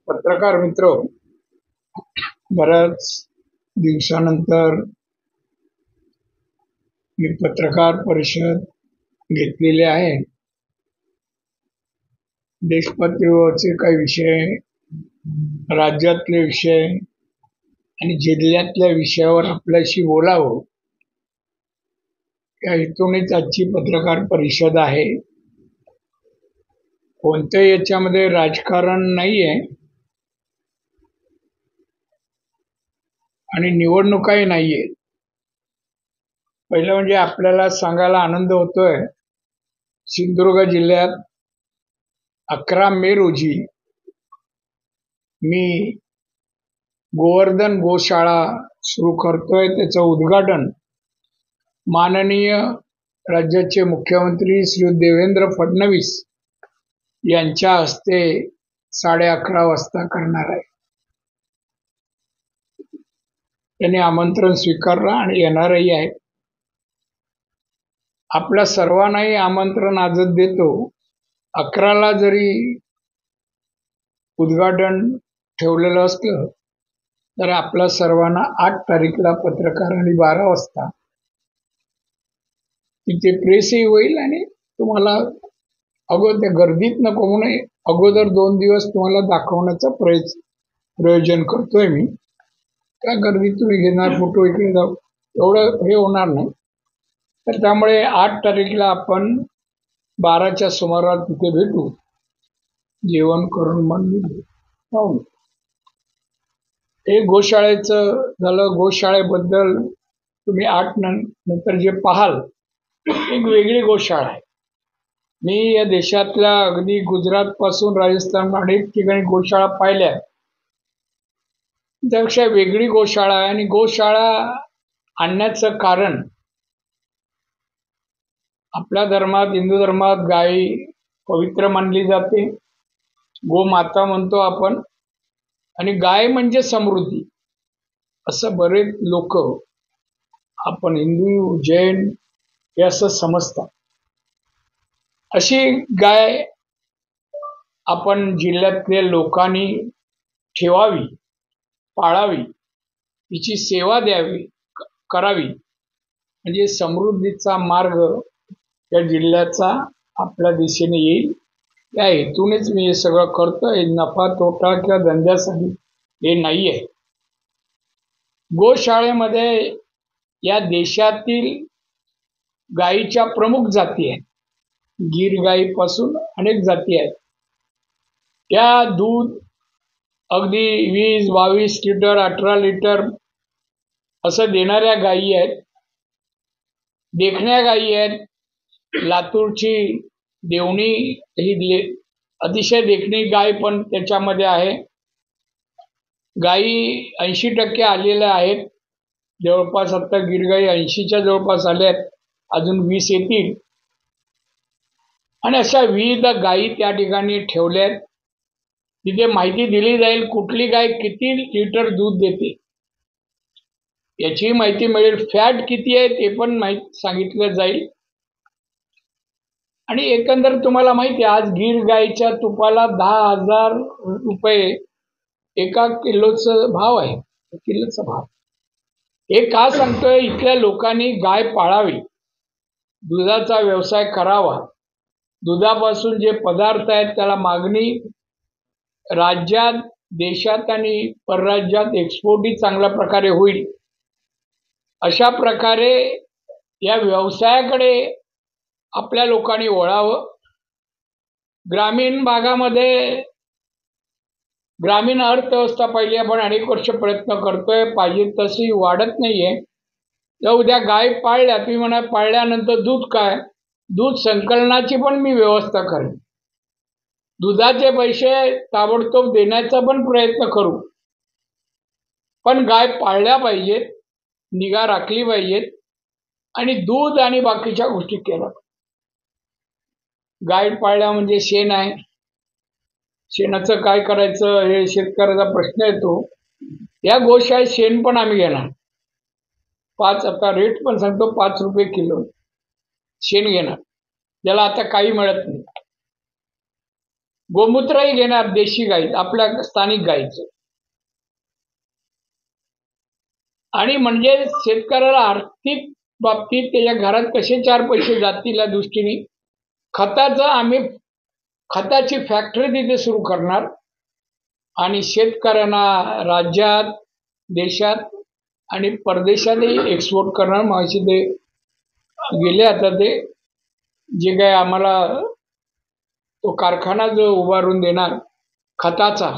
पत्रकार मित्र, बऱ्याच दिवसानंतर मी पत्रकार परिषद घेतलेली आहे. देशपातळीवरचे काही विषय, राज्यातले विषय आणि जिल्ह्यातल्या विषयावर आपल्याशी बोलावं या हेतूनेच आजची पत्रकार परिषद आहे. कोणत्याही याच्यामध्ये राजकारण नाहीये आणि निवडणुकाही नाहीये. पहिलं म्हणजे आपल्याला सांगायला आनंद होतोय, सिंधुदुर्ग जिल्ह्यात 11 मे रोजी मी गोवर्धन गोशाळा सुरू करतोय. त्याचं उद्घाटन माननीय राज्याचे मुख्यमंत्री श्री देवेंद्र फडणवीस यांच्या हस्ते 11:30 वाजता करणार आहे. त्यांनी आमंत्रण स्वीकारलं आणि येणारही आहे. आपल्या सर्वांनाही आमंत्रण आजच देतो. 11ला जरी उद्घाटन ठेवलेलं असलं तर आपल्या सर्वांना 8 तारीखला पत्रकार आणि 12 वाजता तिथे प्रेसही होईल आणि तुम्हाला त्या गर्दीत नको म्हणून अगोदर 2 दिवस तुम्हाला दाखवण्याचा प्रयोजन करतोय मी. त्या गर्दीत तुम्ही घेणार फोटो, इकडे जाऊ, एवढं हे होणार नाही. तर त्यामुळे 8 तारीखला आपण 12च्या सुमारास तिथे भेटू. जेवण करून मग निघू. हे गोशाळेचं झालं. गोशाळेबद्दल तुम्ही 8 नंतर जे पाहाल, एक वेगळी गोशाळा आहे. मी या देशातल्या अगदी गुजरात पासून राजस्थान अनेक ठिकाणी गोशाळा पाहिल्या. त्यापेक्षा वेगळी गोशाळा आहे. आणि गोशाळा आणण्याचं कारण, आपल्या धर्मात, हिंदू धर्मात गाय पवित्र मानली जाते. गोमाता म्हणतो आपण. आणि गाय म्हणजे समृद्धी, असं बरेच लोक, आपण हिंदू जैन हे असं समजतात. अशी गाय आपण जिल्ह्यातल्या लोकांनी ठेवावी, पाळावी, तिची सेवा द्यावी, करावी. म्हणजे समृद्धीचा मार्ग या जिल्ह्याचा आपल्या दिशेने येईल. या हेतूनेच मी हे सगळं करतोय. नफा तोटा किंवा धंद्यासाठी हे नाहीये. गोशाळेमध्ये या देशातील गायीच्या प्रमुख जाती आहेत. गीर गायीपासून अनेक जाती आहेत. त्या दूध अगदी 20-22 लिटर, 18 लिटर असं देणाऱ्या गायी आहेत. देखण्या गायी आहेत. लातूरची देवणी ही अतिशय देखणी गाय पण त्याच्यामध्ये आहे. गायी 80% आलेल्या आहेत. जवळपास आता गिरगाई 80च्या जवळपास आल्या आहेत. अजून 20 येतील. आणि अशा विविध गायी त्या ठिकाणी ठेवल्या आहेत. तिथे माहिती दिली जाईल कुठली गाय किती लिटर दूध देते याची माहिती मिळेल. फॅट किती आहे ते पण माहिती सांगितलं जाईल. आणि एकंदर तुम्हाला माहिती आहे, आज गीर गायीच्या तुपाला 10,000 रुपये एका किलोचा भाव आहे. किलोचा भाव. हे का सांगतोय? इथल्या लोकांनी गाय पाळावी, दुधाचा व्यवसाय करावा. दुधापासून जे पदार्थ आहेत त्याला मागणी राज्यात, देशात आणि परराज्यात एक्सपोर्टही चांगल्या प्रकारे होईल. अशा प्रकारे या व्यवसायाकडे आपल्या लोकांनी वळावं. ग्रामीण भागामध्ये ग्रामीण अर्थव्यवस्था पहिली आपण अनेक वर्ष प्रयत्न करतोय, पाहिजे तशी वाढत नाहीये. तर उद्या गाय पाळल्या, तुम्ही म्हणा पाळल्यानंतर दूध काय? दूध संकलनाची पण मी व्यवस्था करेन. दुधाचे पैसे ताबडतोब देण्याचा पण प्रयत्न करू. पण गाय पाळल्या पाहिजेत, निगा राखली पाहिजेत आणि दूध आणि बाकीच्या गोष्टी केल्या. गाय पाळल्या म्हणजे शेण आहे. शेणाचं काय करायचं हे शेतकऱ्याचा प्रश्न येतो. या गोशाळेत शेण पण आम्ही घेणार. 5, आता रेट पण सांगतो, 5 रुपये किलो शेण घेणार. ज्याला आता काही मिळत नाही. गोमूत्रही घेणार देशी गाई, आपल्या स्थानिक गाईचं. आणि म्हणजे शेतकऱ्याला आर्थिक बाबतीत त्याच्या घरात कसे 4 पैसे जातील या दृष्टीने आम्ही खताची फॅक्टरी तिथे सुरू करणार आणि शेतकऱ्यांना राज्यात, देशात आणि परदेशातही एक्सपोर्ट करणार. मागाशी ते गेले, आता ते जे काय आम्हाला तो कारखाना जो उभारून देणार खताचा,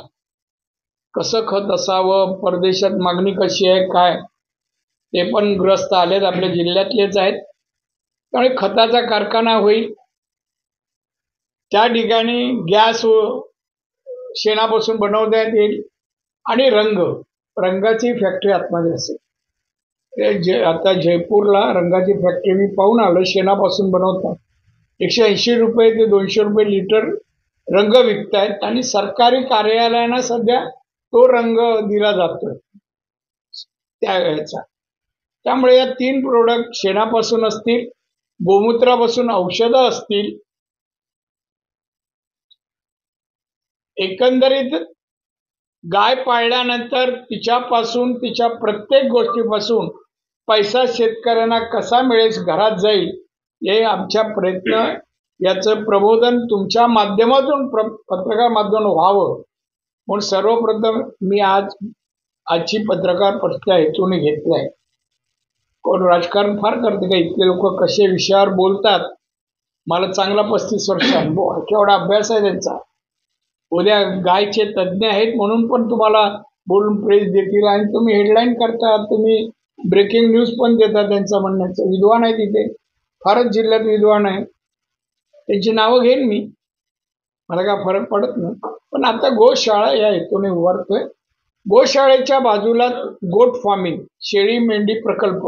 कसं खत असावं, परदेशात मागणी कशी आहे काय, ते पण ग्रस्त आलेत, आपल्या जिल्ह्यातलेच आहेत. त्यामुळे खताचा कारखाना होईल. त्या ठिकाणी गॅस शेणापासून बनवण्यात येईल आणि रंगाची फॅक्टरी आतमध्ये असेल. आता जयपूरला रंगाची फॅक्टरी मी पाहून आलो, शेणापासून बनवतात. 180 रुपये ते 200 रुपये लिटर रंग विकतायत आणि सरकारी कार्यालयांना सध्या तो रंग दिला जातोय त्याचा. त्यामुळे या 3 प्रोडक्ट शेणापासून असतील, गोमूत्रापासून औषधं असतील. एकंदरीत गाय पाळल्यानंतर तिच्यापासून, तिच्या प्रत्येक गोष्टीपासून पैसा शेतकऱ्यांना कसा मिळेल, घरात जाईल, हे आमच्या प्रयत्न. याचं प्रबोधन तुमच्या माध्यमातून, पत्रकार माध्यमातून व्हावं म्हणून सर्वप्रथम मी आजची पत्रकार परिषद हेतून घेतलाय. कोण राजकारण फार करते का, इथले लोक कसे विषयावर बोलतात. मला चांगला 35 वर्ष अनुभव आहे, केवढा अभ्यास आहे त्यांचा. उद्या गायचे तज्ज्ञ आहेत म्हणून पण तुम्हाला बोलून प्रेस देतील आणि तुम्ही हेडलाईन करता, तुम्ही ब्रेकिंग न्यूज पण देता. त्यांचं म्हणण्याचं विद्वान आहे, तिथे फारच जिल्ह्यात विद्वान आहे, त्यांची नावं घेईन मी, मला काय फरक पडत नाही. पण आता गोशाळा या हेतूने उभारतोय. गोशाळेच्या बाजूला गोट फार्मिंग, शेळी मेंढी प्रकल्प.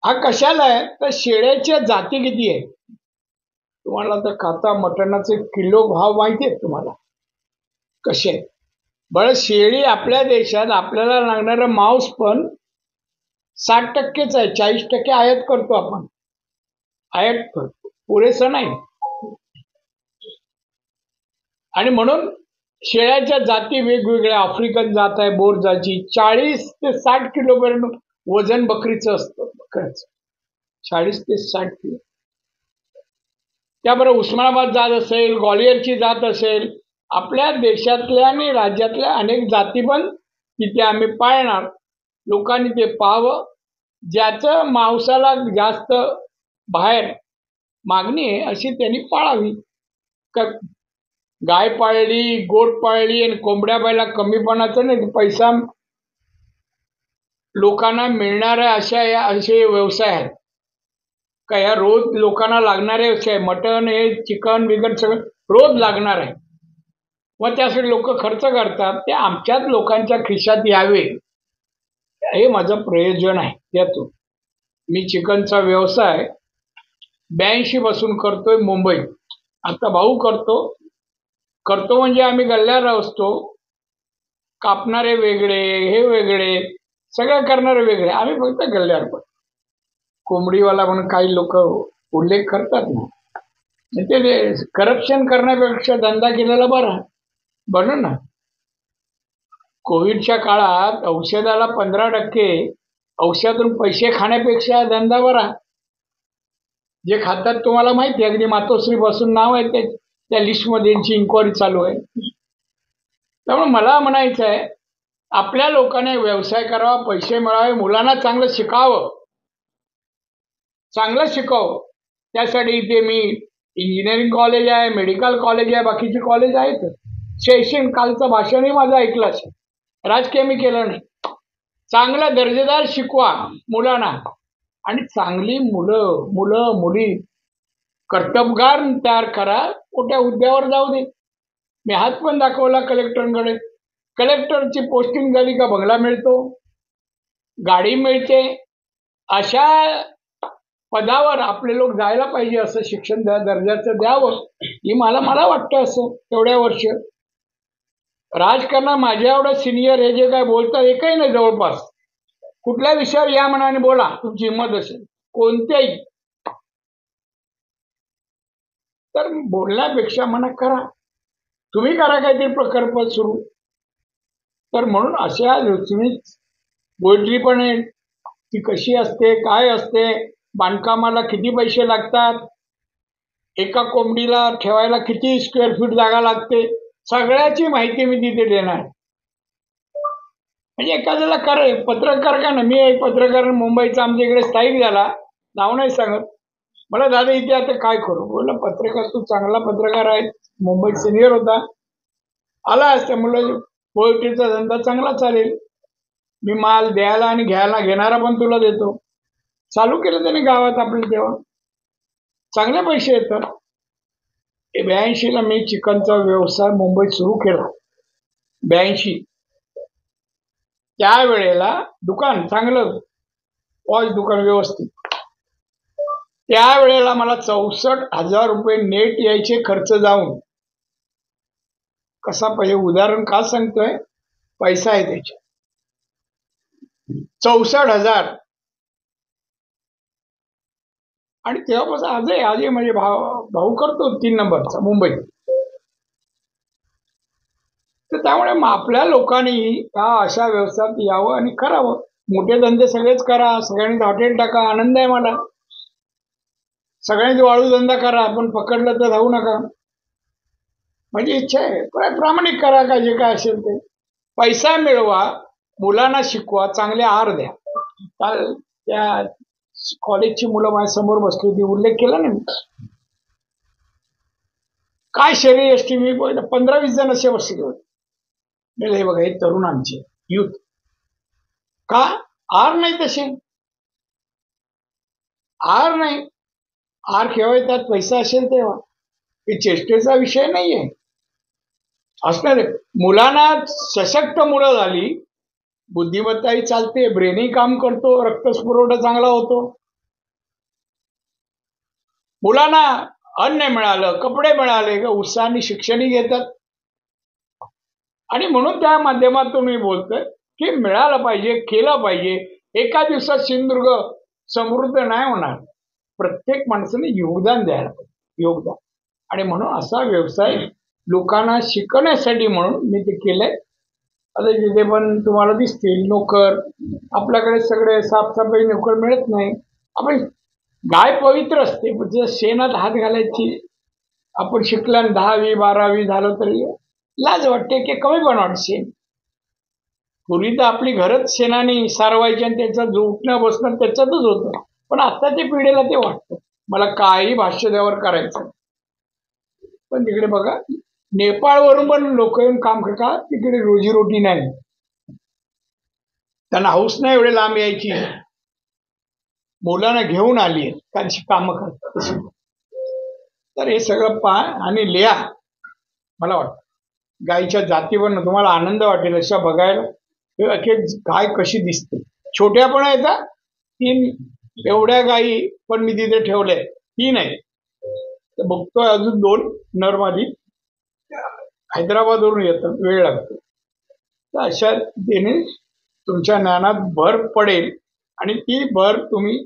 हा कशाला आहे तर शेळ्याच्या जाती किती आहे तुम्हाला तर खाता मटणाचे किलो भाव माहिती आहेत तुम्हाला कसे आहेत. बरं, शेळी आपल्या देशात आपल्याला लागणारं मांस पण 60%च आहे, 40% आयात करतो आपण, आयात करतो, पुरेसं नाही. आणि म्हणून शेळ्याच्या जाती वेगवेगळ्या. आफ्रिकन जात आहे बोर जाती, 40 ते 60 किलोपर्यंत वजन बकरीचं असतं, बकऱ्याचं 40 ते 60 किलो. त्याबरोबर उस्मानाबाद जात असेल, ग्वालियरची जात असेल, आपल्या देशातल्या आणि राज्यातल्या अनेक जाती पण तिथे आम्ही पाळणार. लोकांनी ते पाहावं. ज्याचं मांसाला जास्त बाहेर मागणी आहे अशी त्यांनी पाळावी. गाय पाळली, गोट पाळली आणि कोंबड्या पाळल्या कमीपणाचं नाही, पैसा लोकांना मिळणाऱ्या असे व्यवसाय आहेत का. या रोज लोकांना लागणारे व्यवसाय, मटण हे चिकन बिकन सगळं रोज लागणार आहे व त्यासाठी लोक खर्च करतात. ते आमच्याच लोकांच्या खिशात यावे हे माझं प्रयोजन आहे. त्यातून मी चिकनचा व्यवसाय 82 पासून करतोय मुंबईत. आता भाऊ करतो म्हणजे आम्ही गल्ल्यावर असतो. कापणारे वेगळे, हे वेगळे, सगळं करणारे वेगळे, आम्ही फक्त गल्ल्यावर पण. कोंबडीवाला म्हणून काही लोक उल्लेख करतात ना, ते करप्शन करण्यापेक्षा धंदा केलेला बरं ना. कोविडच्या काळात औषधाला 15% औषधातून पैसे खाण्यापेक्षा धंदा बरा. जे खातात तुम्हाला माहिती आहे, अगदी मातोश्री पासून नाव आहे त्या लिस्टमध्ये, यांची इन्क्वायरी चालू आहे. त्यामुळे मला म्हणायचं आहे, आपल्या लोकांनी व्यवसाय करावा, पैसे मिळावे, मुलांना चांगलं शिकावं. त्यासाठी इथे मी इंजिनिअरिंग कॉलेज आहे, मेडिकल कॉलेज आहे, बाकीचे कॉलेज आहेत. शैक्षणिक कालचं भाषणही माझं ऐकलं असेल, राजकीय मी केलं नाही. चांगला दर्जेदार शिकवा मुलांना आणि चांगली मुलं मुली कर्तबगार तयार करा. मोठ्या हुद्द्यावर जाऊ दे. मी हात पण दाखवला कलेक्टरकडे. कलेक्टरची पोस्टिंग झाली का बंगला मिळतो, गाडी मिळते. अशा पदावर आपले लोक जायला पाहिजे, असं शिक्षण दर्जाचं द्यावं ही मला वाटतं. असं एवढ्या वर्ष राजकारणात माझ्या एवढं सिनियर हे जे काय बोलतात एकही नाही जवळपास. कुठल्या विषयावर या मनाने बोला, तुमची हिंमत असेल कोणत्याही, तर बोलण्यापेक्षा म्हणा करा. तुम्ही करा काहीतरी प्रकल्प सुरू. तर म्हणून अशा तुम्ही पोल्ट्री पण आहे, ती कशी असते, काय असते, बांधकामाला किती पैसे लागतात, एका कोंबडीला ठेवायला किती स्क्वेअर फीट जागा लागते, सगळ्याची माहिती मी तिथे देणार. म्हणजे एखाद्याला पत्रकार का ना, मी एक पत्रकार मुंबईचा आमच्या इकडे स्थायिक झाला, नाव नाही सांगत. मला दादा इथे आता काय करू, बोलला पत्रकार तू चांगला पत्रकार आहे, मुंबईत सिनियर होता, आला असता मुलं पोल्ट्रीचा धंदा चांगला चालेल, मी माल द्यायला आणि घ्यायला घेणारा पण तुला देतो. चालू केलं त्याने गावात आपल्या, तेव्हा चांगले पैसे येतात. 82ला मी चिकनचा व्यवसाय मुंबईत सुरू केला. 82 त्यावेळेला दुकान चांगलं, पॉश दुकान व्यवस्थित. त्यावेळेला मला 64,000 रुपये नेट यायचे खर्च जाऊन. कसा पाहिजे उदाहरण का सांगतोय, पैसा आहे त्याच्या 64,000. आणि तेव्हापासून आजही म्हणजे भाऊ करतो 3 नंबरचा मुंबईत. तर त्यामुळे आपल्या लोकांनी ह्या अशा व्यवसायात यावं आणि करावं. मोठे धंदे सगळेच करा, सगळ्यांनी हॉटेल टाका, आनंद आहे मला. सगळ्यांनी वाळू धंदा करा, पण पकडलं तर जाऊ नका, माझी इच्छा आहे. प्रामाणिक करा, का जे काय असेल ते. पैसा मिळवा, मुलांना शिकवा, चांगले आहार द्या. काल त्या कॉलेजची मुलं माझ्या समोर बसली होती, उल्लेख केला ना मी, काय शरीर यष्टी, मी 15-20 जण असे बसले होते. हे बघा, हे तरुण आमचे युथ, का आहार नाही, तसे आहार नाही. आहार केव्हा त्यात पैसा असेल तेव्हा, हे चेष्टेचा विषय नाहीये. असणार मुलांना सशक्त मुलं झाली, बुद्धिमत्ताही चालते, ब्रेनही काम करतो, रक्तपुरवठा चांगला होतो. मुलांना अन्न मिळालं, कपडे मिळाले, उत्साहाने शिक्षणही घेतात. आणि म्हणून त्या माध्यमातून मी बोलतोय की मिळालं पाहिजे, केलं पाहिजे. एका दिवसात सिंधुदुर्ग समृद्ध नाही होणार, प्रत्येक माणसाने योगदान द्यायला पाहिजे, योगदान. आणि म्हणून असा व्यवसाय लोकांना शिकवण्यासाठी म्हणून मी ते केलंय. आता जिथे पण तुम्हाला दिसतील नोकर, आपल्याकडे सगळे साफसफाई नोकर मिळत नाही. आपण गाय पवित्र असते, पण शेणात हात घालायची आपण शिकला, 10वी 12वी झालं तरी लाज वाटते, की कमी पण वाटते. पूर्वी तर आपली घरच शेणाने सारवायची आणि त्याचं उठणं बसणं त्याच्यातच होतं. पण आत्ताच्या पिढीला ते वाटतं मला काही भाष्य त्यावर करायचं. पण तिकडे बघा, नेपाळवरून पण लोक येऊन काम करतात, तिकडे रोजीरोटी नाही, त्यांना हौस नाही एवढे लांब यायची. मुलांना घेऊन आली आहेत, त्यांची कामं करतात. तर हे सगळं पहा आणि लिहा. मला वाटतं गायीच्या जातीवर तुम्हाला आनंद वाटेल अशा बघायला. गाय कशी दिसते, छोट्या पण येतात, 3 एवढ्या गायी पण मी तिथे ठेवल्या, 3 आहे. तर बघतोय अजून 2 नरमादी हैदराबादवरून येतात, वेळ लागतो. तर अशा रीतीने तुमच्या ज्ञानात भर पडेल आणि ती भर तुम्ही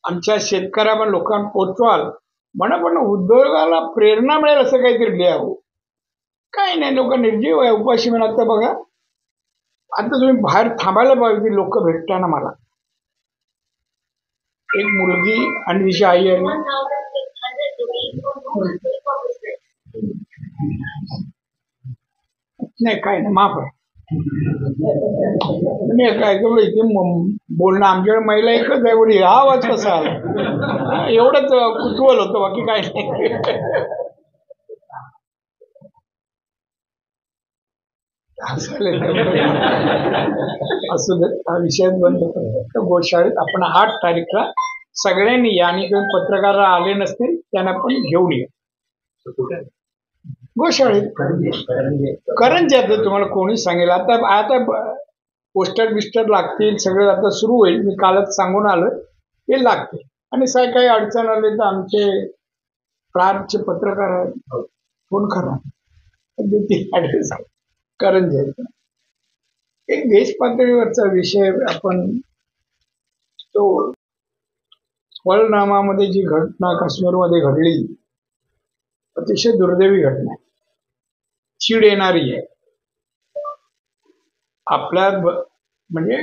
आमच्या शेतकऱ्या पण लोकांना पोचवाल. म्हणा पण उद्योगाला प्रेरणा मिळेल असं काहीतरी लिहावं. काही नाही, लोक निर्जीव आहे, उपाशी मिळाल. तर बघा, आता तुम्ही बाहेर थांबायला पाहिजे लोक भेटताना. मला एक मुलगी आणि तिची आई आहे, नाही काय नाही, माफ आहे. काय इथे बोलणं, आमच्याकडे महिला एकच आहे, बोली हा आवाज कसा आला, एवढंच कुतूहल होतं, बाकी काय नाही. असू दे, हा विषय बंद करतो. गोशाळेत आपण 8 तारीखला सगळ्यांनी या, आणि कोण पत्रकार आले नसतील त्यांना पण घेऊन या गोशाळेत. करंज्यात तुम्हाला कोणी सांगेल. आता पोस्टर बिस्टर लागतील, सगळं आता सुरू होईल. मी कालच सांगून आलोय, ते लागते. आणि काही अडचण आली तर आमचे प्रारचे पत्रकार आहेत, फोन करा, ऍड्रेस करंज्याचा. एक देश पातळीवरचा विषय आपण, तो फळनामामध्ये जी घटना काश्मीरमध्ये घडली, अतिशय दुर्दैवी घटना आहे. चीड येणारी आहे. आपल्या म्हणजे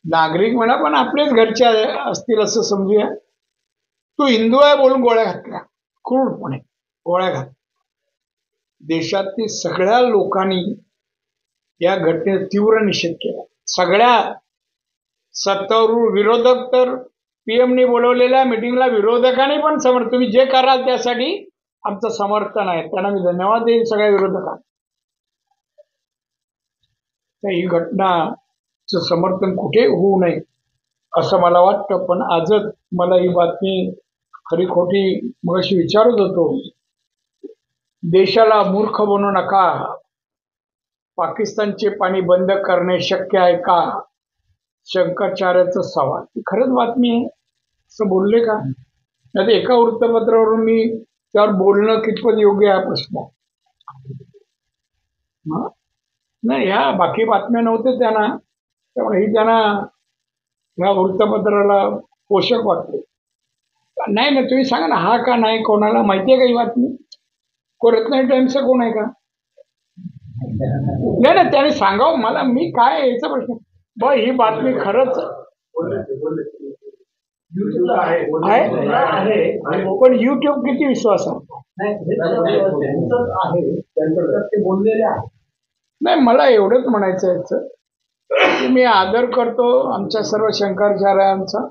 नागरिक म्हणा पण आपलेच घरचे असतील असं समजूया. तो हिंदू आहे बोलून गोळ्या घातल्या, क्रूरपणे गोळ्या घातल्या. देशातील सगळ्या लोकांनी या घटनेचा तीव्र निषेध केला. सगळ्या सत्तारूढ विरोधक तर पीएमने बोलवलेल्या मिटिंगला विरोधकांनी पण तुम्ही जे कराल त्यासाठी आमचं समर्थन आहे. त्यांना मी धन्यवाद देईन सगळ्या विरोधकांना. ही घटनाचं समर्थन कुठे होऊ नये असं मला वाटतं. पण आजच मला ही बातमी खरी खोटी मगाशी विचारत होतो. देशाला मूर्ख बनवू नका. पाकिस्तानचे पाणी बंद करणे शक्य आहे का? शंकराचार्याचा सवाल. खरंच बातमी आहे असं बोलले का? नाही एका वृत्तपत्रावरून मी त्यावर बोलणं कितपत योग्य आहे प्रश्न. नाही ह्या बाकी बातम्या नव्हत्या त्यांना, त्यामुळे ही त्यांना ह्या वृत्तपत्राला पोषक वाटते. नाही ना तुम्ही सांगा ना, हा का नाही? कोणाला माहिती आहे का ही बातमी? रत्नागिरी टाइम्सचा कोण आहे का? नाही ना त्याने सांगावं मला. मी काय याचा प्रश्न. ही बातमी खरंच आहे पण युट्यूब किती विश्वास आहे? नाही मला एवढंच म्हणायचं याचं की मी आदर करतो आमच्या सर्व शंकराचार्यांचा.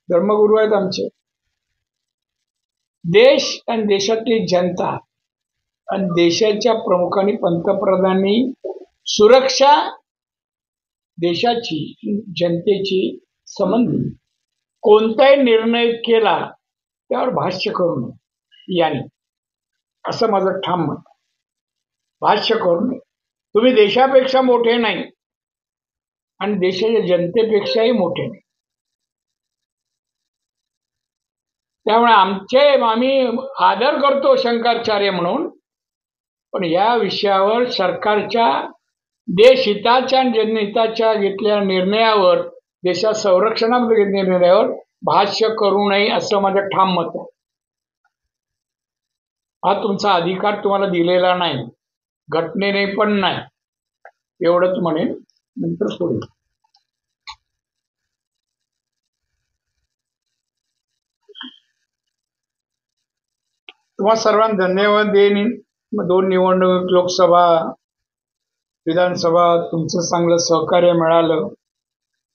धर्मगुरू आहेत आमचे. देश आणि देशातली जनता आणि देशाच्या प्रमुखांनी पंतप्रधानांनी सुरक्षा देशाची जनतेची संबंधी कोणताही निर्णय केला त्यावर भाष्य करू नये याने, असं माझं ठाम मत. भाष्य करू नये. तुम्ही देशापेक्षा मोठे नाही आणि देशाच्या जनतेपेक्षाही मोठे नाही. त्यामुळे आम्ही आदर करतो शंकराचार्य म्हणून, पण या विषयावर सरकारच्या देशहिताच्या आणि जनहिताच्या घेतलेल्या निर्णयावर, देशात संरक्षणामध्ये घेतलेल्या निर्णयावर भाष्य करू नये असं माझं ठाम मत आहे. हा तुमचा अधिकार तुम्हाला दिलेला नाही, घटनेने पण नाही, एवढंच म्हणेन. नंतर सोडेल. तुम्हा सर्वांना धन्यवाद देईन. 2 निवडणूक, लोकसभा विधानसभा, तुमचं चांगलं सहकार्य मिळालं.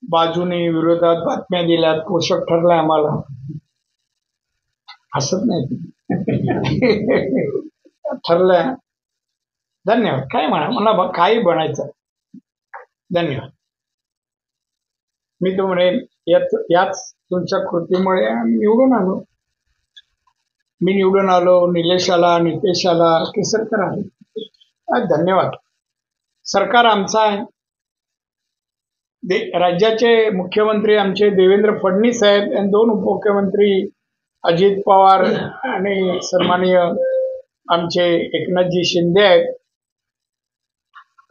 बाजूने विरोधात बातम्या दिल्यात, पोषक ठरलाय आम्हाला. हसत नाही ठरलंय. धन्यवाद. काय म्हणा मला काही बनायचं. धन्यवाद. मी तो म्हणेन याच तुमच्या कृतीमुळे निवडून आलो. मी निवडून आलो, निलेश आला, नितेश आला, केसरकर आले. धन्यवाद. सरकार आमचा आहे. राज्याचे मुख्यमंत्री आमचे देवेंद्र फडणवीस आहेत आणि 2 उपमुख्यमंत्री अजित पवार आणि सन्माननीय आमचे एकनाथजी शिंदे आहेत.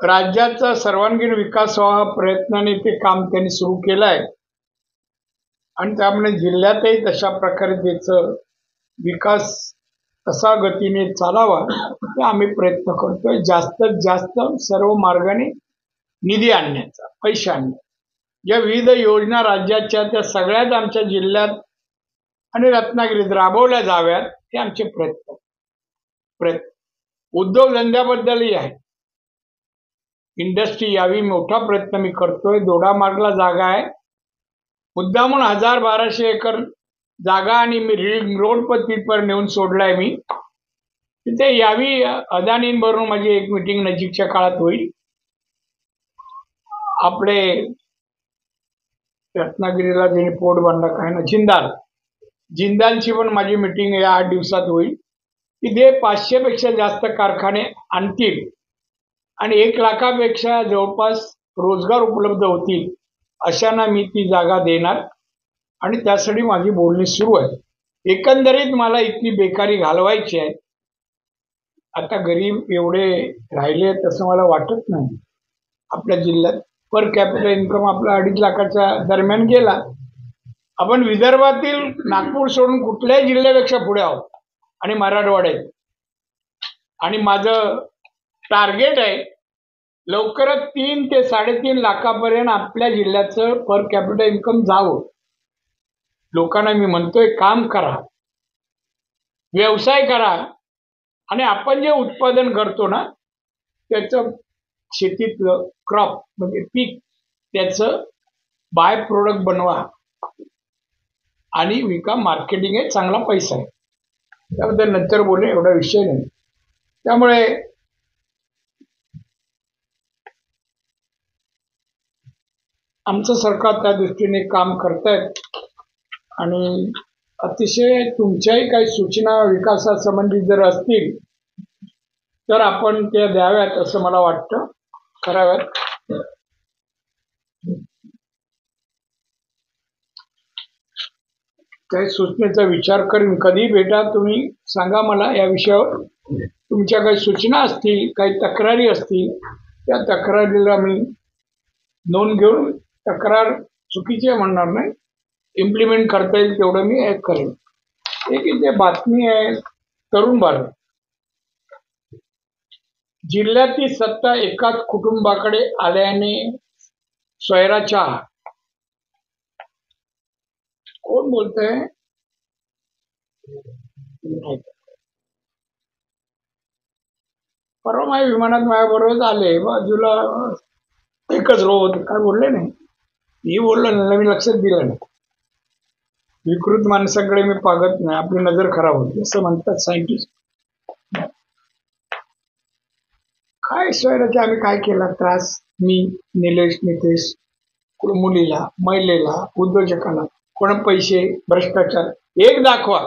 राज्याचा सर्वांगीण विकास व्हावा प्रयत्नाने ते काम त्यांनी सुरू केलं आहे आणि त्यामुळे जिल्ह्यातही तशा प्रकारे त्याचं विकास कसा गतीने चालावा ते आम्ही प्रयत्न करतोय. जास्तीत जास्त सर्व मार्गाने निधी आणण्याचा, पैसे आणण्याचा. या विविध योजना राज्याच्या त्या सगळ्यात आमच्या जिल्ह्यात आणि रत्नागिरीत राबवल्या जाव्यात हे आमचे प्रयत्न. उद्योगधंद्याबद्दलही आहे. इंडस्ट्री यावी मोठा प्रयत्न मी करतोय. दोडामार्गला जागा आहे. मुद्दामून 1000-1200 एकर जागा आणि मी रिंग रोड पर नेऊन सोडलाय. मी तिथे यावी. अदानींबरोबर माझी एक मीटिंग नजीकच्या काळात होईल. आपले रत्नागिरीला ज्यांनी पोर्ट बांधला काय ना, जिंदालची पण माझी मीटिंग या 8 दिवसात होईल. तिथे 500 पेक्षा जास्त कारखाने आणतील आणि 1 लाखापेक्षा जवळपास रोजगार उपलब्ध होतील अशांना मी ती जागा देणार आणि त्यासाठी माझी बोलणी सुरू आहे. एकंदरीत मला इतकी बेकारी घालवायची आहे. आता गरीब एवढे राहिले तसं मला वाटत नाही. आपल्या जिल्ह्यात पर कॅपिटल इन्कम आपला 2.5 लाखाच्या दरम्यान गेला. आपण विदर्भातील नागपूर सोडून कुठल्याही जिल्ह्यापेक्षा पुढे आहोत आणि मराठवाड्यात. आणि माझं टार्गेट आहे लवकरच 3 ते 3.5 लाखापर्यंत आपल्या जिल्ह्याचं पर कॅपिटल इन्कम जावं. लोकांना मी म्हणतोय काम करा, व्यवसाय करा आणि आपण जे उत्पादन करतो ना त्याचं शेतीतलं क्रॉप म्हणजे पीक त्याचं बाय प्रोडक्ट बनवा आणि विका. मार्केटिंग आहे, चांगला पैसा आहे. त्याबद्दल नंतर बोलणे एवढा विषय नाही. त्यामुळे आमचं सरकार त्या दृष्टीने काम करतायत आणि अतिशय तुमच्याही काही सूचना विकासासंबंधी जर असतील तर आपण त्या द्याव्यात असं मला वाटतं, कराव्यात. काही सूचनेचा विचार करीन. कधी भेटा तुम्ही, सांगा मला या विषयावर. तुमच्या काही सूचना असतील, काही तक्रारी असतील, त्या तक्रारीला मी नोंद घेऊन, तक्रार चुकीची आहे म्हणणार नाही, इम्प्लिमेंट करता येईल तेवढं मी करेन. एक इथे बातमी आहे, तरुण भारत. जिल्ह्यातील सत्ता एकाच कुटुंबाकडे आल्याने सोयरा चहा. कोण बोलतंय? परवा माझ्या विमानात माझ्याबरोबर आले, बाजूला एकच रो होते, काय बोलले नाही. मी बोललो नाही, मी लक्षात दिलं नाही. विकृत माणसाकडे मी पागत नाही, आपली नजर खराब होती असं म्हणतात सायंटिस्ट. काय सोयराचे आम्ही काय केला त्रास? मी, निलेश, नितेश, मुलीला, महिलेला, उद्योजकाला, कोण पैसे, भ्रष्टाचार एक दाखवा,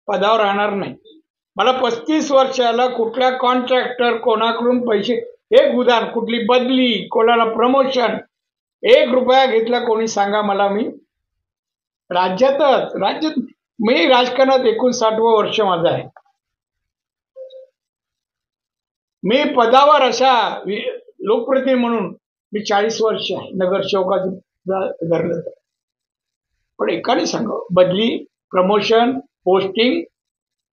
पदावर राहणार नाही. मला 35 वर्षाला कुठल्या कॉन्ट्रॅक्टर कोणाकडून पैसे, एक उदाहरण, कुठली बदली, कोणाला प्रमोशन, 1 रुपया घेतला कोणी सांगा मला. मी राज्यात मी राजकारणात 59वं वर्ष माझं आहे. मी पदावर अशा लोकप्रतिनिधी म्हणून मी 40 वर्ष आहे नगरसेवकाचं धरलं तर. पण एकाने सांगा, बदली, प्रमोशन, पोस्टिंग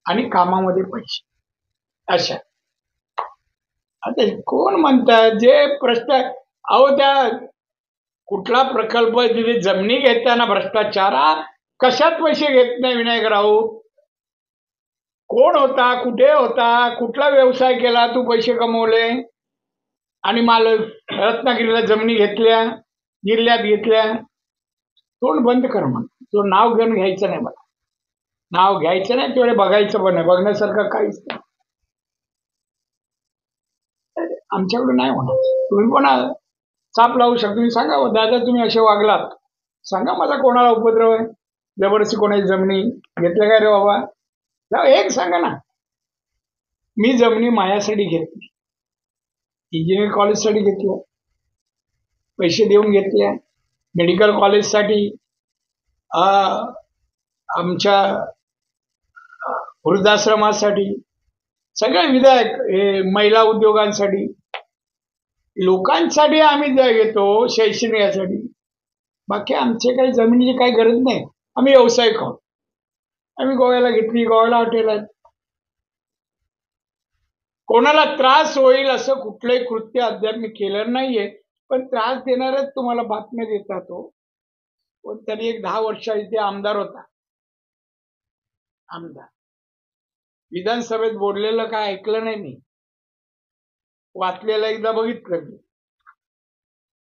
आणि कामामध्ये पैसे अशा. आता कोण म्हणतात जे प्रश्न, अहो त्या कुठला प्रकल्प तिथे जमिनी घेताना भ्रष्टाचार, कशात पैसे घेत नाही विनायक राऊत? कोण होता, कुठे होता, कुठला व्यवसाय केला, तू पैसे कमवले आणि रत्नागिरीला जमिनी घेतल्या, जिल्ह्यात घेतल्या. तोंड बंद कर म्हण. तो नाव घेऊन घ्यायचं नाही, मला नाव घ्यायचं नाही, तेवढे बघायचं पण नाही, बघण्यासारखं काहीच नाही. आमच्याकडे नाही होणार. तुम्ही पण चाप लावू शकता. तुम्ही सांगा, दादा तुम्ही असे वागलात, सांगा माझा कोणाला उपद्रव आहे, जबरदस्ती कोणाची जमिनी घेतल्या काय रे बाबा? एक सांगा ना. मी जमिनी माझ्यासाठी घेतली, इंजिनिअरिंग कॉलेजसाठी घेतल्या, पैसे देऊन घेतल्या, मेडिकल कॉलेजसाठी, आमच्या वृद्धाश्रमासाठी, सगळे विधायक, महिला उद्योगांसाठी, लोकांसाठी आम्ही घेतो, शैक्षणिकासाठी. बाकी आमचे काही जमिनीची काही गरज नाही. आम्ही व्यावसायिक आहोत. आम्ही गोव्याला घेतली, गोव्याला हॉटेल आहेत. कोणाला त्रास होईल असं कुठलंही कृत्य अद्याप मी केलं नाहीये. पण त्रास देणारच तुम्हाला बातम्या देतात. पण तरी एक 10 वर्ष इथे आमदार होता. आमदार विधानसभेत बोललेलं काय ऐकलं नाही मी, वाचलेलं एकदा बघितलं मी.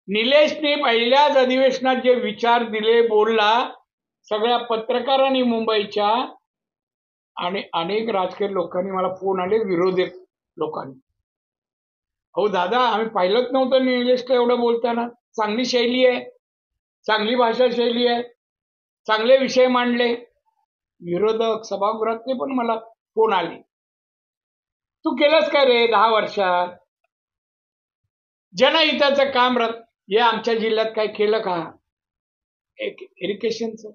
निलेशने पहिल्याच अधिवेशनात जे विचार दिले, बोलला, सगळ्या पत्रकारांनी मुंबईच्या आणि अनेक राजकीय लोकांनी मला फोन आले, विरोधी लोकांनी. हो दादा, आम्ही पाहिलंच नव्हतं निलेशला एवढं बोलताना. चांगली शैली आहे, चांगली भाषा शैली आहे, चांगले विषय मांडले. विरोधक सभागृहातले पण मला फोन आले, तू केलंस काय रे 10 वर्षात जनहिताचं काम? हे आमच्या जिल्ह्यात काय केलं का? इरिगेशनचं,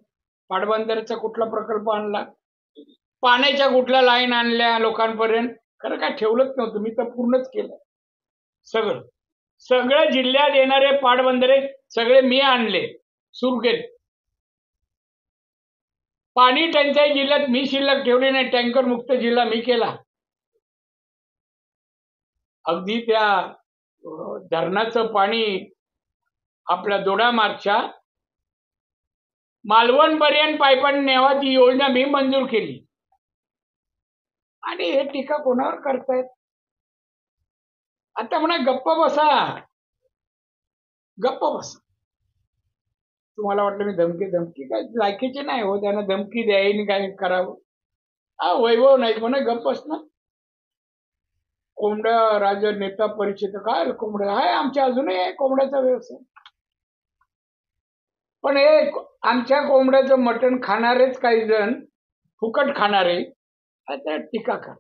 पाटबंधाऱ्याचा कुठला प्रकल्प आणला, पाण्याच्या कुठल्या लाईन आणल्या लोकांपर्यंत? खरं काय ठेवलंच नव्हतं. मी तर पूर्णच केलं सगळं जिल्ह्यात येणारे पाटबंधारे सगळे मी आणले, सुरू केले. पाणी टंचाई जिल्ह्यात मी शिल्लक ठेवली नाही. टँकर मुक्त जिल्हा मी केला. अगदी त्या धरणाचं पाणी आपल्या दोडामार्गच्या मालवण पर्यंत पाईपाने न्यावा ती योजना मी मंजूर केली. आणि हे टीका कोणावर करतायत? आता म्हणा गप्प बसा, गप्प बसा. तुम्हाला वाटलं मी धमकी काय लायकीची नाही हो, त्यांना धमकी द्यायनी काय करावं. हा वैभव नाही म्हणा गप्पच ना. कोंबड्या राजा नेता परिचित काय रे कोंबड्या आहे आमच्या अजूनही आहे कोंबड्याचा व्यवसाय. पण हे आमच्या कोंबड्याचं मटण खाणारेच काही जण फुकट खाणारे आता टीका कर.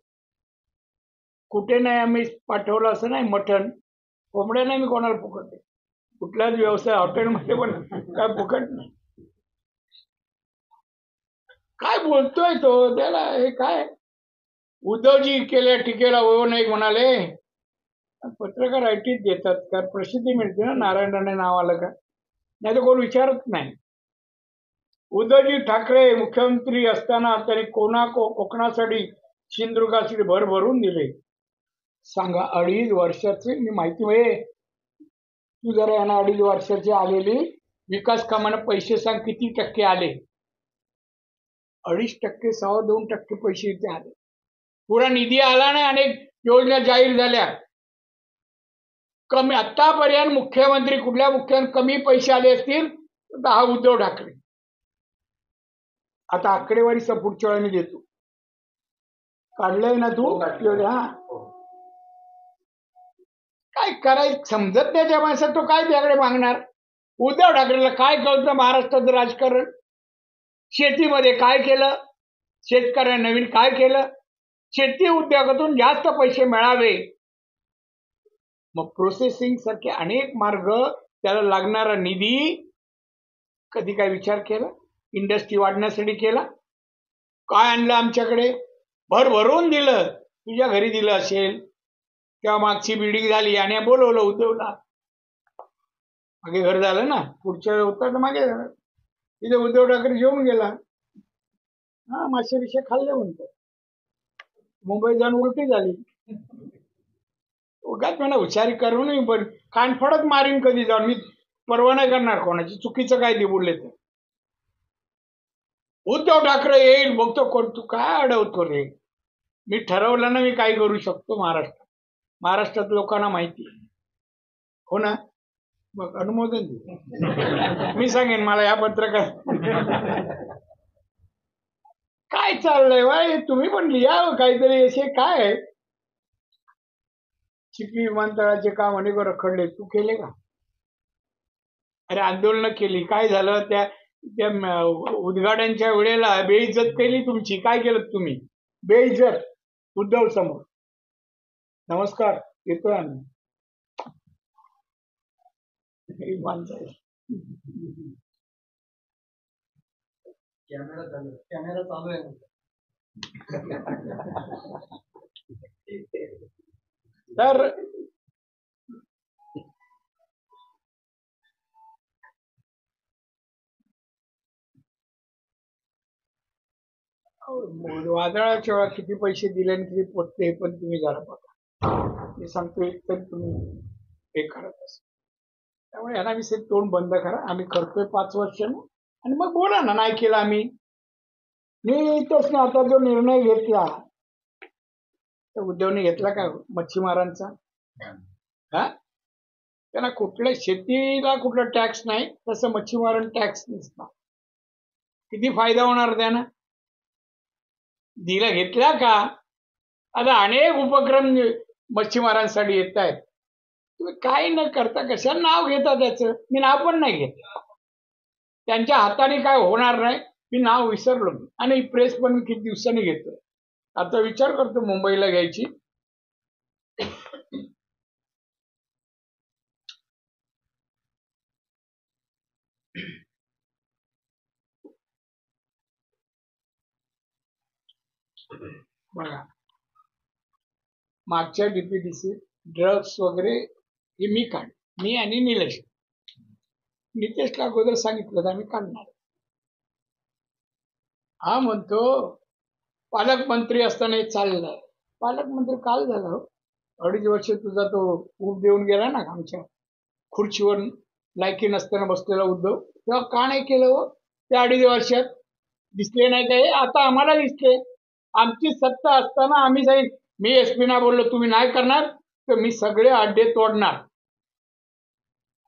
कुठे नाही आम्ही पाठवलं असं नाही मटण, कोंबड्या नाही मी कोणाला फुकट आहे. कुठलाच व्यवसाय हॉटेलमध्ये पण काय फुकट नाही. काय बोलतोय तो, त्याला हे काय उद्धवजी केल्या टीकेला हो नाही म्हणाले. पत्रकार आयटीत देतात का प्रसिद्धी मिळते ना नारायण राणे नाव आलं का, नाही तर कोण विचारत नाही. उद्धवजी ठाकरे मुख्यमंत्री असताना त्यांनी कोकणासाठी सिंधुदुर्गासाठी भरभरून दिले. सांगा 2.5 वर्षाचे मी माहिती म्हणजे तू जरा यांना 2.5 वर्षाची आलेली विकास कामांना पैसे सांग किती टक्के आले. 2.5%, 2.25% पैसे इथे आले. पुरा निधी आला नाही. अनेक योजना जाहीर झाल्या. कमी आतापर्यंत मुख्यमंत्री कुठल्या मुख्यमंत्री कमी पैसे आले असतील तर हा उद्धव ठाकरे. आता आकडेवारी पुढच्या वेळेला मी देतो. काढलंय ना तू? हा काय करायचं समजत नाही त्या माणसात, तो काय त्याकडे मागणार. उद्धव ठाकरेला काय कळतं महाराष्ट्राचं राजकारण. शेतीमध्ये काय केलं, शेतकऱ्यांना नवीन काय केलं, शेती उद्योगातून जास्त पैसे मिळावे, मग प्रोसेसिंग सारखे अनेक मार्ग, त्याला लागणारा निधी कधी काय विचार केला. इंडस्ट्री वाढण्यासाठी केला. काय आणलं आमच्याकडे, भरभरून दिलं. तुझ्या घरी दिलं असेल किंवा मागची बिल्डिंग झाली आणि बोलवलं उद्धवला, मागे घर झालं ना, पुढच्या होतं तर मागे झालं. तिथे उद्धव ठाकरे जेवून गेला. हा मासे विषय खाल्ले म्हणतो. मुंबई जाऊन उलटी झाली. उगाच म्हणा हुशारी करू नये, पण कानफडत मारीन कधी जाऊन. मी परवा नाही करणार कोणाची, चुकीचं काय ते बोलले तर. उद्धव ठाकरे येईल बघतो कोण. तू काय अडवतो रे. मी ठरवलं ना मी काय करू शकतो महाराष्ट्रात लोकांना माहिती हो ना. मग अनुमोदन दे. मी सांगेन मला या पत्रकार काय चाललंय बाय. तुम्ही पण लिहा काहीतरी असे. काय चिखली विमानतळाचे काम अनेक रखडले, तू केले का? अरे आंदोलन केली, काय झालं? त्या उद्घाटनच्या वेळेला बेइज्जत केली तुमची. काय केलं तुम्ही? बेइज्जत उद्धव समोर. नमस्कार येतोय आम्ही. कॅमेरा चालू आहे. तर वादळाच्या वेळा किती पैसे दिले आणि किती पोचले हे पण तुम्ही जरा बघा. मी सांगतो एक तर तुम्ही हे करत असा. त्यामुळे यांना विषय तोंड बंद करा. आम्ही करतोय 5 वर्ष आणि मग बोला ना नाही केलं आम्ही. मी तोच ना आता जो निर्णय घेतला तर उद्धवने घेतला का मच्छीमारांचा. हा त्यांना कुठल्या शेतीला कुठला टॅक्स नाही, तसं मच्छीमारांना टॅक्स नसणार. किती फायदा होणार त्यांना. दिला घेतला का. आता अनेक उपक्रम मच्छीमारांसाठी येत आहेत. तुम्ही काय न करता कशाला नाव घेता त्याचं. मी नाव पण नाही घेत. त्यांच्या हाताने काय होणार नाही. मी नाव विसरलो आणि प्रेस पण मी किती दिवसांनी घेतोय. आता विचार करतो मुंबईला घ्यायची. बघा मागच्या डीपीडीसी ड्रग्स वगैरे हे मी आणि नितेशला अगोदर सांगितलं तर आम्ही काढणार. हा म्हणतो पालकमंत्री असताना हे चाललंय. पालकमंत्री काल झाला हो. 2.5 वर्ष तुझा तो ऊब देऊन गेला ना आमच्या खुर्चीवर लायकी नसताना बसलेला उद्धव, तेव्हा का नाही केलं हो त्या 2.5 वर्षात? दिसले नाही काय? आता आम्हाला दिसले. आमची सत्ता असताना आम्ही जाईल, मी एसपी ना बोललो तुम्ही नाही करणार तर मी सगळे अड्डे तोडणार,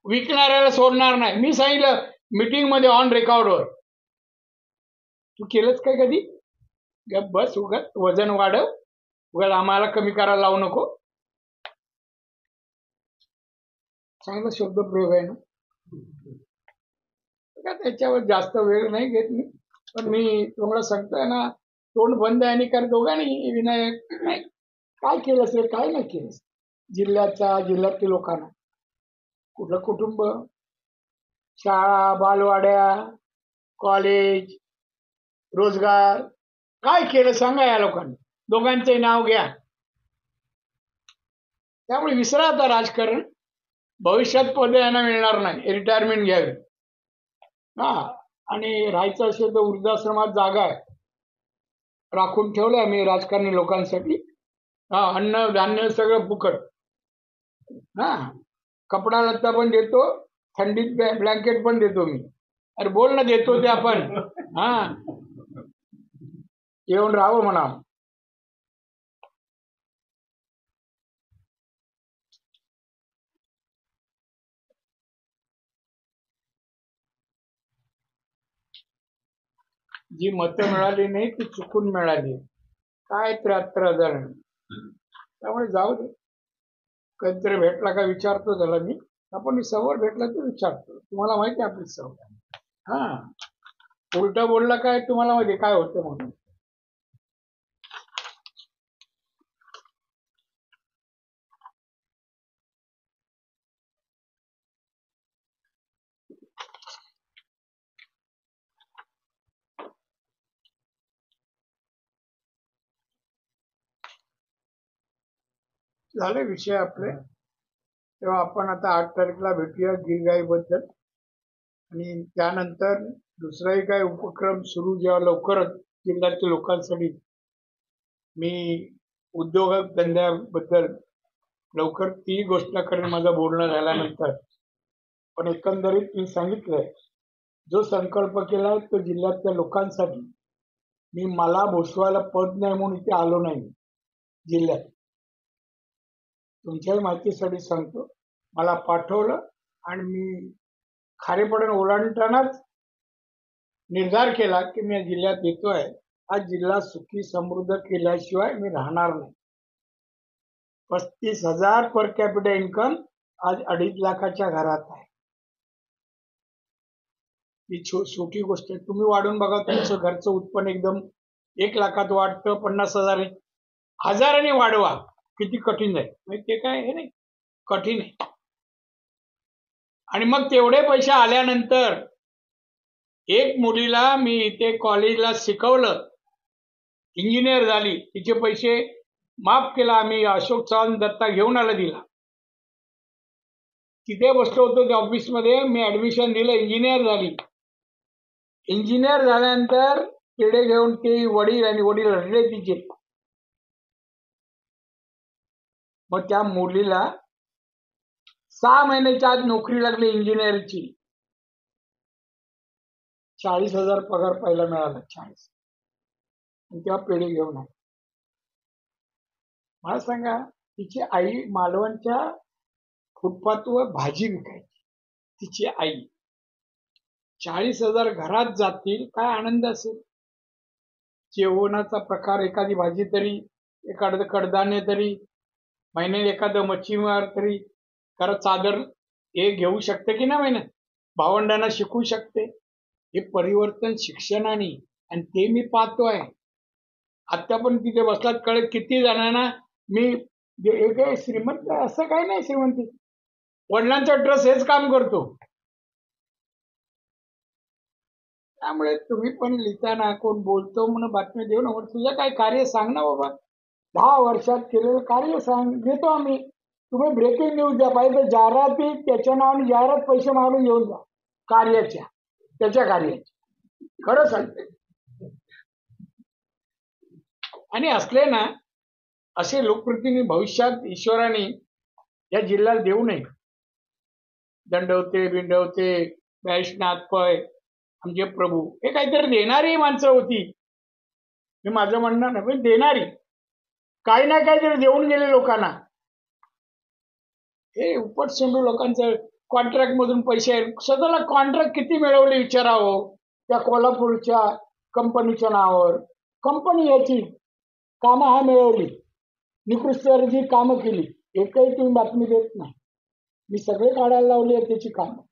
विकणाऱ्याला सोडणार नाही. मी सांगितलं मीटिंग मध्ये ऑन रेकॉर्डवर. तू केलंच काय कधी? गप बस, उगाच वजन वाढव, उगाच आम्हाला कमी करायला लावू नको. चांगला शब्द प्रयोग आहे ना. त्याच्यावर जास्त वेळ नाही घेत मी, पण मी तुम्हाला सांगतोय ना, तोंड बंद आहे आणि कारण दोघांनी विनायक नाही काय केलं असेल, काय नाही केलं जिल्ह्यातील लोकांना, कुठलं कुटुंब, शाळा, बालवाड्या, कॉलेज, रोजगार, काय केलं सांगा या लोकांनी. दोघांचे नाव घ्या. त्यामुळे विसरा आता राजकारण. भविष्यात पद यांना मिळणार नाही, रिटायरमेंट घ्यावी. हा, आणि राहायचं असेल तर वृद्धाश्रमात जागा आहे, राखून ठेवलंय आम्ही राजकारणी लोकांसाठी. हा, अन्न धान्य सगळं फुकट. हा, कपडा लत्ता पण देतो, थंडीत ब्लँकेट पण देतो मी. अरे बोल ना, देतो ते आपण. हा, येऊन राहावं म्हणा. जी मतं मिळाली नाही ती चुकून मिळाली. काय 73,000. त्यामुळे जाऊ दे. कधीतरी भेटला का विचारतो त्याला मी. आपण समोर भेटला तर विचारतो, तुम्हाला माहिती आहे आपली सवय. हा, उलट बोलला काय तुम्हाला माहिती काय होतं म्हणून. झाले विषय आपले. तेव्हा आपण आता 8 तारखेला भेटूया गिरगाईबद्दल, आणि त्यानंतर दुसराही काय उपक्रम सुरू जेव्हा लवकरच जिल्ह्यातील लोकांसाठी, मी उद्योग धंद्याबद्दल लवकर ती गोष्ट करेन माझं बोलणं झाल्यानंतर. पण एकंदरीत मी सांगितलंय, जो संकल्प केला तो जिल्ह्यातल्या लोकांसाठी. मी मला भोसवायला पद नाही म्हणून इथे आलो नाही जिल्ह्यात. तुमच्याही माहितीसाठी सांगतो, मला पाठवलं आणि मी खारेपणा ओलांडतानाच निर्धार केला की मी जिल्ह्यात येतोय. हा जिल्हा सुखी समृद्ध केल्याशिवाय मी राहणार नाही. 35,000 पर कॅपिटा इन्कम आज 2.5 लाखाच्या घरात आहे. ही छोटी गोष्ट आहे. तुम्ही वाढून बघा, तुमचं घरचं उत्पन्न एकदम 1 लाखात वाढतं, 50,000 हजाराने वाढवा, किती कठीण आहे ते काय हे नाही, कठीण आहे. आणि मग तेवढे पैसे आल्यानंतर एक मुलीला मी इथे कॉलेजला शिकवलं, इंजिनियर झाली, तिचे पैसे माफ केला आम्ही. अशोक चव्हाण दत्ता घेऊन आला, दिला. तिथे बसलो होतो त्या ऑफिसमध्ये, मी ऍडमिशन दिलं, इंजिनियर झाली. इंजिनियर झाल्यानंतर पेढे घेऊन ते वडील आणि वडील रडले तिचे. मग त्या मुलीला 6 महिन्याच्या आत नोकरी लागली इंजिनियरची. 40,000 पगार पहिला मिळाला, 40. आणि तेव्हा पेढे घेऊन आले. मला सांगा, तिची आई मालवणच्या फुटपाथवर भाजी विकायची. तिची आई 40,000 घरात जातील, काय आनंद असेल. जेवणाचा प्रकार, एखादी भाजी तरी, एखादं कडधान्य तरी, महिन्यात एखादं मच्छीमार तरी खरं चादर हे घेऊ शकते की नाही महिन्यात, भावंडांना शिकवू शकते. हे परिवर्तन शिक्षणाने, आणि ते मी पाहतोय. आता पण तिथे बसलात कळत किती जणांना मी श्रीमंत असं काही नाही, श्रीमंती वडिलांचा ट्रस्ट हेच काम करतो. त्यामुळे तुम्ही पण लिहिताना कोण बोलतो म्हणून बातमी देऊ नका, तुझं काय कार्य सांग ना बाबा. 10 वर्षात केलेलं कार्य सांग, देतो आम्ही. तुम्ही ब्रेकिंग न्यूज द्या, पाहिजे जाहिराती त्याच्या नावाने जाहिरात पैसे मारून घेऊन जा कार्याच्या, त्याच्या कार्याच्या. खरं सांगते. आणि असले ना असे लोकप्रतिनिधी भविष्यात ईश्वराने या जिल्ह्याला देऊ नये. दंडवते बिंडवते वैष्णनाथ पै आमचे प्रभू हे काहीतरी देणारी माणसं होती. मी माझं म्हणणं नाही पण देणारी काही ना काहीतरी देऊन गेले लोकांना. हे उपटसोंडू लोकांचं कॉन्ट्रॅक्ट मधून पैसे स्वतःला कॉन्ट्रॅक्ट किती मिळवले विचारावं. त्या कोल्हापूरच्या कंपनीच्या नावावर कंपनी याची कामं हा मिळवली, निकृष्ट दर्जाची कामं केली, एकही तुम्ही बातमी देत नाही. मी सगळे काढायला लावली आहे त्याची कामं.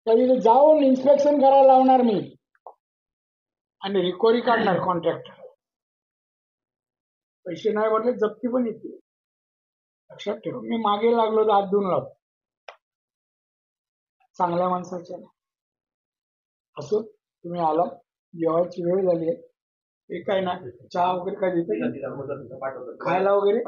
तरी जाऊन इन्स्पेक्शन करायला लावणार मी आणि रिकव्हरी काढणार कॉन्ट्रॅक्टर. पैसे नाही भरले जप्ती पण येते. लक्षात ठेवा. मी मागे लागलो तर हात धुवून लावतो. चांगल्या माणसाच्या असो. तुम्ही आला, जेवायची वेळ झाली आहे. हे काय ना चहा वगैरे काय देते खायला वगैरे